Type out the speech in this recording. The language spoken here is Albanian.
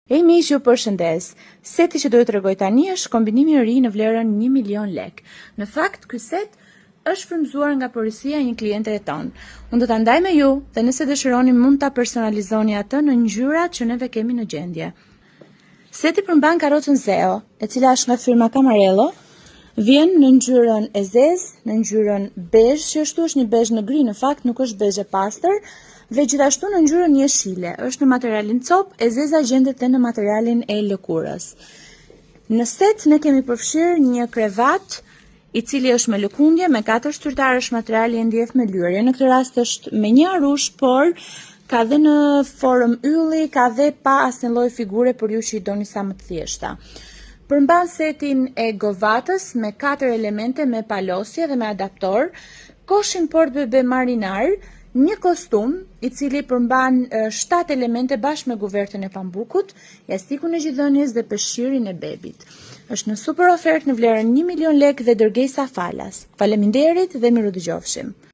E miq, ju përshëndes. Seti që do t'ju tregoj tani është kombinimi i ri në vlerën 1 milion lek. Në fakt, ky set është frymëzuar nga porosia e një kliente e tonë. Unë do ta ndaj me ju dhe nëse dëshironi mund ta personalizoni atë në ngjyrat që neve kemi në gjendje. Seti përmban karrocën Zeo, e cila është nga firma Camarello. Vjen në ngjyrën e zezë, në ngjyrën bezh, që ashtu është një bezh në gri, në fakt nuk është bezh e pastër, dhe gjithashtu në ngjyrën jeshile, është në materialin cop, e zeza gjendet në materialin e lëkurës. Në set ne kemi përfshirë një krevat, i cili është me lëkundje, me 4 shtyrtar, është materiali e ndjeth me lyrje. Në këtë rast është me një arush, por ka dhe në formë ylli, ka dhe pa asnjë lloj figure për ju që i doni sa më të thjeshta. Përmban setin e govatës me 4 elemente me palosje dhe me adaptor, koshin port bebe marinar, një kostum i cili përmban 7 elemente bashkë me guvertën e pambukut, jastikun e gjithëdhënies dhe peshqirin e bebit. Është në super ofertë në vlerën 1 milion lek dhe dërgesa falas. Faleminderit dhe miru dëgjofshim.